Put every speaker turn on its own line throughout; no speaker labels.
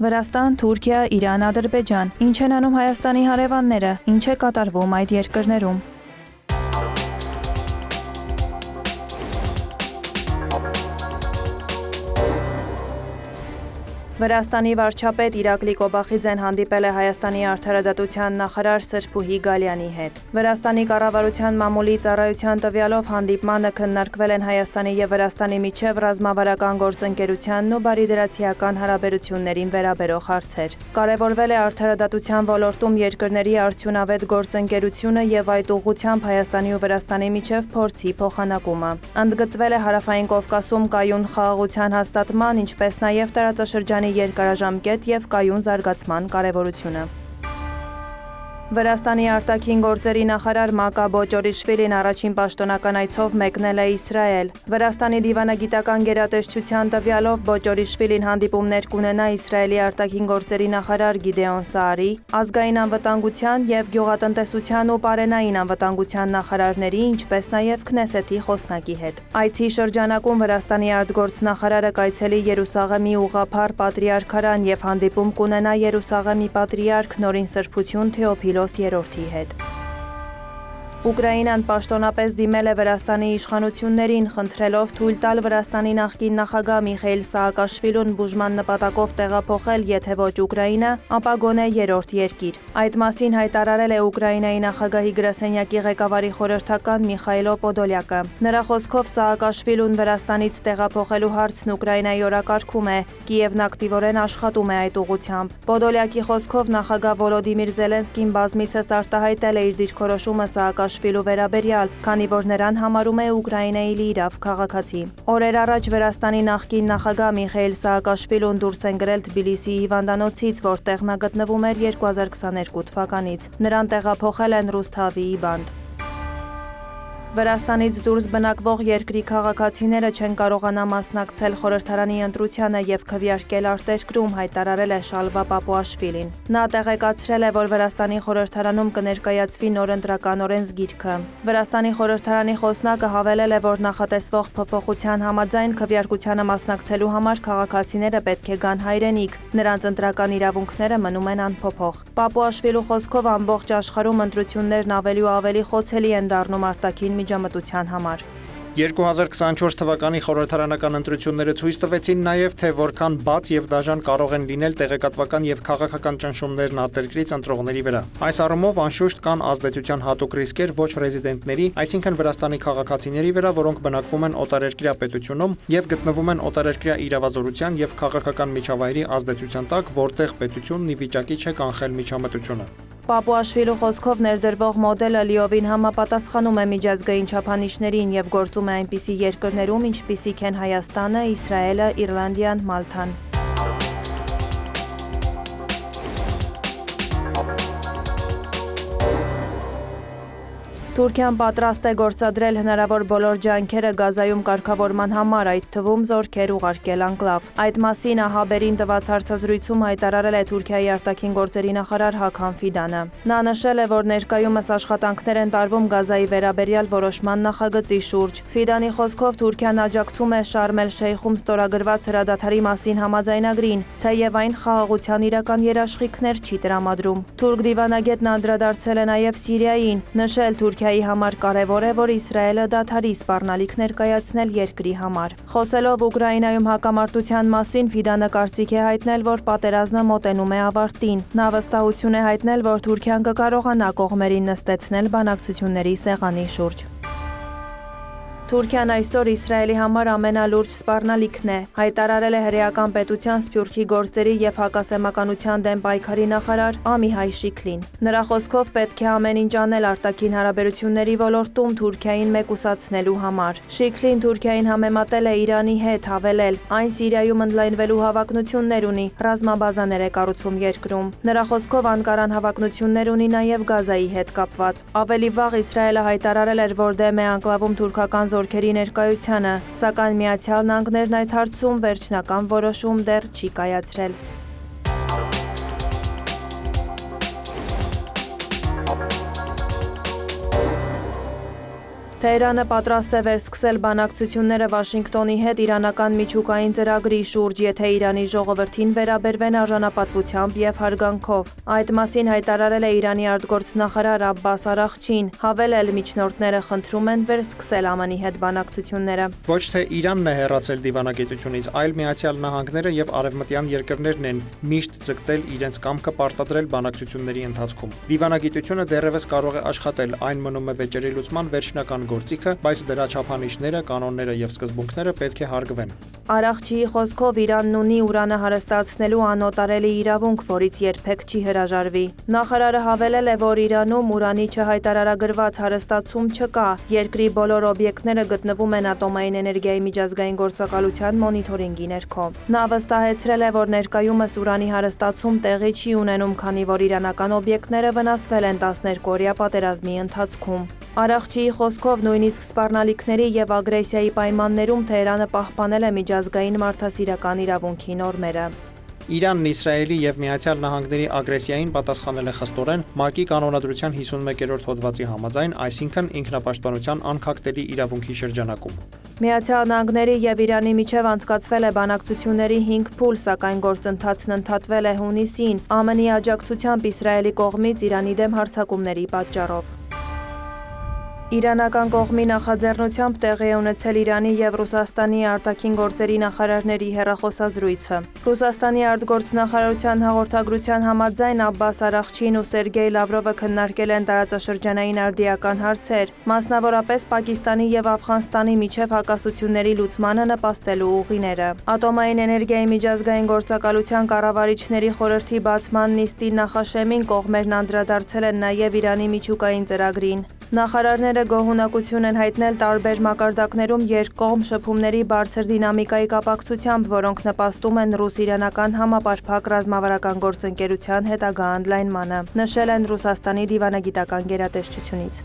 Վրաստան, Թուրքիա, Իրան, Ադրբեջան։ Ինչ են անում Հայաստանի հարևանները, ինչ է կատարվում այդ երկրներում։ Վրաստանի վարչապետ Իրակլի Կոբախիձեն հանդիպել է Հայաստանի արդարադատության նախարար Սրփուհի Գալյանի հետ։ Վրաստանի կառավարության մամուլի ծառայության տվյալով հանդիպմանը քննարկվել են Հայաստանի եւ Վրաստանի միջև ռազմավարական գործընկերությանն ու բարիդրացիական հարաբերություններին վերաբերող հարցեր։ Կարևորվել է արդարադատության ոլորտում երկրների արդյունավետ գործընկերությունը եւ այդ ուղղությամբ Հայաստանի ու Վրաստանի միջև փորձի փոխանակումը։ Ընդգծվել է Հարավային Կովկասում կայուն խաղաղության հաստատման, ինչպես նաեւ տարածաշրջանի երկարաժամկետ եւ կայուն զարգացման կարևորությունը։ Վրաստանի արտաքին գործերի նախարար Մակա Բոճորիշվիլին առաջին պաշտոնական այցով մեկնել է Իսրայել։ Վրաստանի դիվանագիտական գերատեսչության տվյալով Բոճորիշվիլին հանդիպումներ կունենա Իսրայելի արտաքին գործերի նախարար Գիդեոն Սաարի, ազգային անվտանգության եւ գյուղատնտեսության ու պարենային անվտանգության նախարարների, ինչպես նաեւ Քնեսեթի խոսնակի հետ։ Այցի շրջանակում Վրաստանի արտգործնախարարը կայցելի Երուսաղեմի ուղղափառ պատրիարքարան եւ հանդիպում կունենա Երուսաղեմի պատրիարք Նորին Սրբություն Թեոփիլոս III-ի հետ։ Ուկրաինան պաշտոնապես դիմել է Վրաստանի իշխանություններին, խնդրելով թույլ տալ Վրաստանի նախկին նախագահ Միխայիլ Սաակաշվիլուն բուժման նպատակով տեղափոխել, եթե ոչ Ուկրաինա, ապա գոնե երրորդ երկիր։ Այդ մասին հայտարարել է Ուկրաինայի նախագահի գրասենյակի ղեկավարի խորհրդական Միխայիլո Պոդոլյակը։ Նրա խոսքով Սաակաշվիլուն Վրաստանից տեղափոխելու հարցն Ուկրաինայի օրակարգում է, Կիևն ակտիվորեն աշխատում է այդ ուղղությամբ։ Պոդոլյակի խոսքով նախագահ Վոլոդիմիր Զելենսկին բազմիցս արտահայտել է իր դիրքորոշումը Սաակաշվիլու վերաբերյալ, քանի որ նրան համարում է Ուկրաինայի լիիրավ քաղաքացի։ Օրեր առաջ Վրաստանի նախկին նախագահ Միխայիլ Սաակաշվիլուն դուրս են գրել Թբիլիսիի հիվանդանոցից, որտեղ նա գտնվում էր 2022 թվականից։ Նրան տեղափոխել են Ռուսթավիի բանտ։ Վրաստանից դուրս բնակվող երկրի քաղաքացիները չեն կարողանա մասնակցել խորհրդարանի ընտրությանը եւ քվեարկել արտերկրում, հայտարարել է Շալվա Պապուաշվիլին։ Նա տեղեկացրել է, որ Վրաստանի խորհրդարանում կներկայացվի նոր ընտրական օրենսգիրքը։ Վրաստանի խորհրդարանի խոսնակը հավելել է, որ նախատեսվող փոփոխության համաձայն քվեարկությանը մասնակցելու համար քաղաքացիները պետք է գան հայրենիք, նրանց ընտրական իրավունքները մնում են անփոփոխ։ Պապուաշվիլու խոսքով ամբողջ աշխարհում ընտրություններն ավելի ու ավելի խոցելի են դառնում արտաքին միջամտության համար։
2024 թվականի խորհրդարանական ընտրությունները ցույց տվեցին նաև, թե որքան բաց եւ դաժան կարող են լինել տեղեկատվական եւ քաղաքական ճնշումներն արտերկրից ընտրողների վրա։ Այս առումով անշուշտ կան ազդեցության հատուկ ռիսկեր ոչ ռեզիդենտների, այսինքն Վրաստանի քաղաքացիների վրա, որոնք բնակվում են օտարերկրյա պետությունում եւ գտնվում են օտարերկրյա իրավազորության եւ քաղաքական միջավայրի ազդեցության տակ, որտեղ պետությունն ի վիճակի չէ կանխել միջամտությունը։
Պապուաշվիլու խոսքով ներդրվող մոդելը լիովին համապատասխանում է միջազգային չափանիշներին եւ գործում է այնպիսի երկրներում, ինչպիսիք են Հայաստանը, Իսրայելը, Իռլանդիան, Մալթան։ Թուրքիան պատրաստ է գործադրել հնարավոր բոլոր ջանքերը Գազայում կարգավորման համար, այդ թվում զորքեր ուղարկել անկլավ։ Այդ մասին ԱՀԲ-ին տված հարցազրույցում հայտարարել է Թուրքիայի արտաքին գործերի նախարար Հական Ֆիդանը։ Նա նշել է, որ ներկայումս աշխատանքներ են տարվում Գազայի վերաբերյալ որոշման նախագծի շուրջ։ Ֆիդանի խոսքով Թուրքիան աջակցում է Շարմ էլ-Շեյխում ստորագրված հրադադարի մասին համաձայնագրին, թեև այն խաղաղության իրական երաշխիքներ չի տրամադրում։ Թուրք դիվանագետն անդրադարձել է նաև Սիրիային, նշել Թուրքիայի համար կարևոր է, որ Իսրայելը դադարի սպառնալիք ներկայացնել երկրի համար։ Խոսելով Ուկրաինայում հակամարտության մասին, Ֆիդանը կարծիք է հայտնել, որ պատերազմը մոտենում է ավարտին։ Նա վստահություն է հայտնել, որ Թուրքիան կկարողանա կողմերին նստեցնել բանակցությունների սեղանի շուրջ։ Թուրքիան այսօր Իսրայելի համար ամենալուրջ սպառնալիքն է, հայտարարել է հրեական պետության Սփյուռքի գործերի եւ հակասեմականության դեմ պայքարի նախարար Ամիհայ Շիկլին։ Նրա խոսքով պետք է ամեն ինչ անել արտաքին հարաբերությունների ոլորտում Թուրքիային մեկուսացնելու համար։ Շիկլին Թուրքիային համեմատել է Իրանի հետ, հավելել. այն Սիրիայում ընդլայնվելու հավակնություններ ունի, ռազմաբազաներ է կառուցում երկրում։ Նրա խոսքով Անկարան հավակնություններ ունի նաեւ Գազայի հետ կապված։ Ավելի վաղ Իսրայելը հայտարարել էր, որ դեմ է անկլավում թուրքական զորքերի ներկայությանը, սակայն Միացյալ Նահանգներն այդ հարցում վերջնական որոշում դեռ չի կայացրել։ Թեհրանը պատրաստ է վերսկսել բանակցությունները Վաշինգտոնի հետ իրանական միջուկային ծրագրի շուրջ, եթե Իրանի ժողովրդին վերաբերվեն արժանապատվությամբ եւ հարգանքով։ Այդ մասին հայտարարել է Իրանի արտգործնախարար Աբբաս Արաղչին, հավելել միջնորդները խնդրում են վերսկսել ԱՄՆ-ի հետ բանակցությունները։
Ոչ թե Իրանն է հեռացել դիվանագիտությունից, այլ Միացյալ Նահանգները եւ արևմտյան երկրներն են միշտ ձգտել իրենց կամքը պարտադրել բանակցությունների ընթացքում։ Դիվանագիտությունը դեռևս կարող է աշխատել, այն մնում է վեճերի լուծման վերջնական գործիքը, բայց դրա չափանիշները, կանոնները եւ սկզբունքները պետք է հարգվեն։
Արաղչիի խոսքով Իրանն ունի ուրանը հարստացնելու անօտարելի իրավունք, որից երբեք չի հրաժարվի։ Նախարարը հավելել է, որ Իրանում ուրանի չհայտարարագրված հարստացում չկա, երկրի բոլոր օբյեկտները գտնվում են ատոմային էներգիայի միջազգային գործակալության մոնիթորինգի ներքո։ Նա վստահեցրել է, որ ներկայումս ուրանի հարստացում տեղի չի ունենում, քանի որ իրանական օբյեկտները վնասվել են 12-օրյա պատերազմի ընթացքում։ Արաղչիի խոսքով նույնիսկ սպառնալիքների եւ ագրեսիայի պայմաններում Թեհրանը պահպանել է միջազգային մարդասիրական իրավունքի նորմերը։
Իրանն Իսրայելի եւ Միացյալ Նահանգների ագրեսիային պատասխանել է խստորեն ՄԱԿ-ի կանոնադրության 51-րդ հոդվածի համաձայն, այսինքն ինքնապաշտպանության անքակտելի իրավունքի շրջանակում։
Միացյալ Նահանգների եւ Իրանի միջև անցկացվել է բանակցությունների 5 փուլ, սակայն գործընթացն ընդհատվել է հունիսին, ԱՄՆ-ի աջակցությամբ Իսրայելի կողմից Իրանի դեմ հարձակումների պատճառով։ Իրանական կողմի նախաձեռնությամբ տեղի է ունեցել Իրանի եւ Ռուսաստանի արտաքին գործերի նախարարների հեռախոսազրույցը։ Ռուսաստանի արտգործնախարարության հաղորդագրության համաձայն Աբբաս Արաղչին ու Սերգեյ Լավրովը քննարկել են տարածաշրջանային արդիական հարցեր, մասնավորապես Պակիստանի եւ Աֆղանստանի միջև հակասությունների լուծմանը նպաստելու ուղիները։ Ատոմային էներգիայի միջազգային գործակալության կառավարիչների խորհրդի բացման նիստի նախաշեմին կողմերն անդրադարձել են նաեւ Իրանի միջուկային ծրագրին։ Նախարարները գոհունակություն են հայտնել տարբեր մակարդակներում երկկողմ շփումների բարձր դինամիկայի կապակցությամբ, որոնք նպաստում են ռուս-իրանական համապարփակ ռազմավարական գործընկերության հետագա ընդլայնմանը, նշել են Ռուսաստանի դիվանագիտական գերատեսչությունից։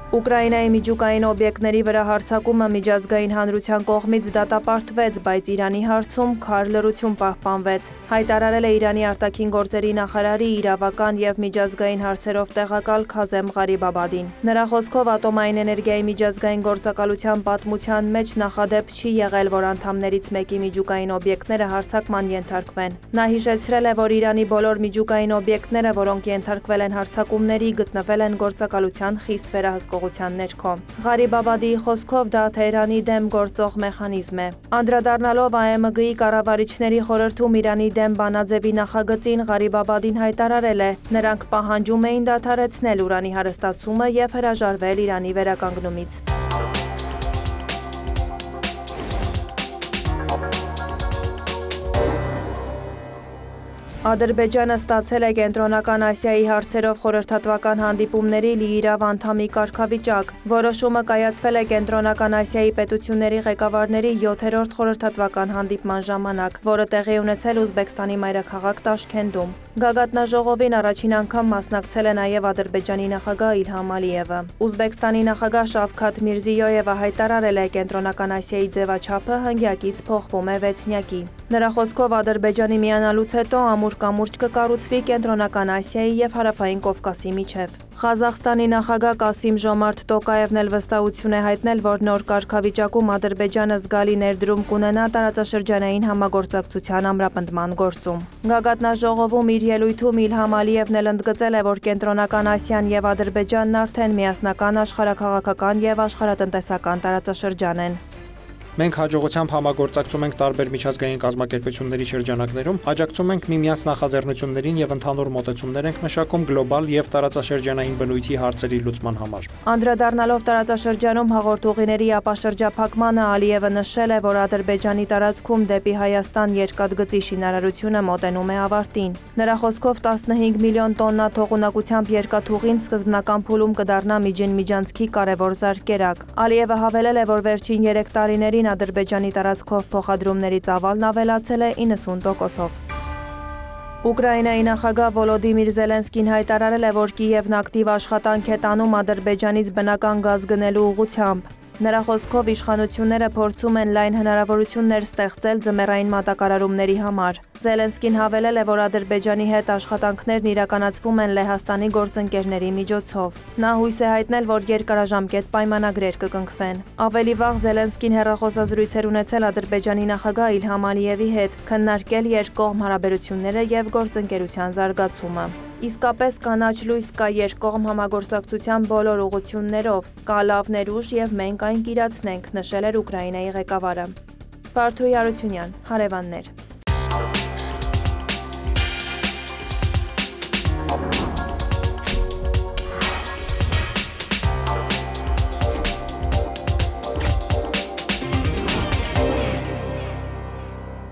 Ուկրաինայի միջուկային օբյեկտների վրա հարձակումը միջազգային հանրության կողմից դատապարտվեց, բայց Իրանի հարցում քար լռություն պահպանվեց, հայտարարել է Իրանի արտաքին գործերի նախարարի իրավական եւ միջազգային հարցերով տեղակալ Քազեմ Ղարիբաբադին։ Նրա խոսքով ատոմային էներգիայի միջազգային գործակալության պատմության մեջ նախադեպ չի եղել, որ անդամներից մեկի միջուկային օբյեկտները հարձակման ենթարկվեն։ Նա հիշեցրել է, որ Իրանի բոլոր միջուկային օբյեկտները, որոնք ենթարկվել են հարձակումների, գտնվել են գործակալության խիստ վերահսկողության ներքո։ Ղարիբաբադիի խոսքով դա Թեհրանի դեմ գործող մեխանիզմ է։ Անդրադառնալով ԱՄԳ-ի կառավարիչների խորհրդում Իրանի դեմ բանաձևի նախագծին, Ղարիբաբադին հայտարարել է, նրանք պահանջում էին դադարեցնել ուրանի հարստացումը եւ հրաժարվել Իրանի վերականգնումից։ Ադրբեջանը ստացել է Կենտրոնական Ասիայի հարցերով խորհրդատվական հանդիպումների լիիրավ անդամի կարգավիճակ։ Որոշումը կայացվել է Կենտրոնական Ասիայի պետությունների ղեկավարների 7-րդ խորհրդատվական հանդիպման ժամանակ, որը տեղի ունեցել Ուզբեկստանի մայրաքաղաք Տաշքենտում։ Գագաթնաժողովին առաջին անգամ մասնակցել է նաև Ադրբեջանի նախագահ Իլհամ Ալիևը։ Ուզբեկստանի նախագահ Շավքաթ Միրզիյոևը հայտարարել է Կենտրոնական Ասիայի ձևաչափը հնգյակից փոխվում է վեցնյակի։ Նրա խոսքով Ադրբեջանի միանալուց հետո ամուր կամուրջ կկառուցվի Կենտրոնական Ասիայի եւ Հարավային Կովկասի միջև։ Ղազախստանի նախագահ Կասիմ Ժոմարթ Տոկաևն էլ վստահություն է հայտնել, որ նոր կարգավիճակում Ադրբեջանը զգալի ներդրում կունենա տարածաշրջանային համագործակցության ամրապնդման գործում։ Գագաթնաժողովում իր ելույթում Իլհամ Ալիևն էլ ընդգծել է, որ Կենտրոնական Ասիան եւ Ադրբեջանն արդեն միասնական աշխարհաքաղաքական եւ աշխարհատնտեսական տարածաշրջան են։
Մենք հաջողությամբ համագործակցում ենք տարբեր միջազգային կազմակերպությունների շրջանակներում, աջակցում ենք միմյանց նախաձեռնություններին եւ ընդհանուր մոտեցումներ ենք մշակում գլոբալ եւ տարածաշրջանային բնույթի հարցերի լուծման համար։
Անդրադառնալով տարածաշրջանում հաղորդուղիների ապաշրջափակմանը, Ալիևը նշել է, որ Ադրբեջանի տարածքում դեպի Հայաստան երկաթգծի շինարարությունը մոտենում է ավարտին։ Նրա խոսքով 15 միլիոն տոննա թողունակությամբ երկաթուղին սկզբնական փուլում կդառնա միջին-միջանցքի կարևոր զարկերակ։ Ալիևը հավելել է, որ վերջին 3 տարիներին Ադրբեջանի տարածքով փոխադրումների ծավալն ավելացել է 90%-ով։ Ուկրաինայի նախագահ Վոլոդիմիր Զելենսկին հայտարարել է, որ Կիևն ակտիվ աշխատանք է տանում Ադրբեջանից բնական գազ գնելու ուղղությամբ։ Նրա խոսքով իշխանությունները փորձում են լայն հնարավորություններ ստեղծել ձմեռային մատակարարումների համար։ Զելենսկին հավելել է, որ Ադրբեջանի հետ աշխատանքներն իրականացվում են Լեհաստանի գործընկերների միջոցով։ Նա հույս է հայտնել, որ երկարաժամկետ պայմանագրեր կկնքվեն։ Ավելի վաղ Զելենսկին հեռախոսազրույցեր ունեցել Ադրբեջանի նախագահ Իլհամ Ալիևի հետ, քննարկել երկկողմ հարաբերությունները եւ գործընկերության զարգացումը։ Իսկապես կանաչ լույս կա երկկողմ համագործակցության բոլոր ուղղություններով, կա լավ ներուժ եւ մենք այն կիրացնենք, նշել էր Ուկրաինայի ղեկավարը։ Վարդուհի Արությունյան, հարևաններ։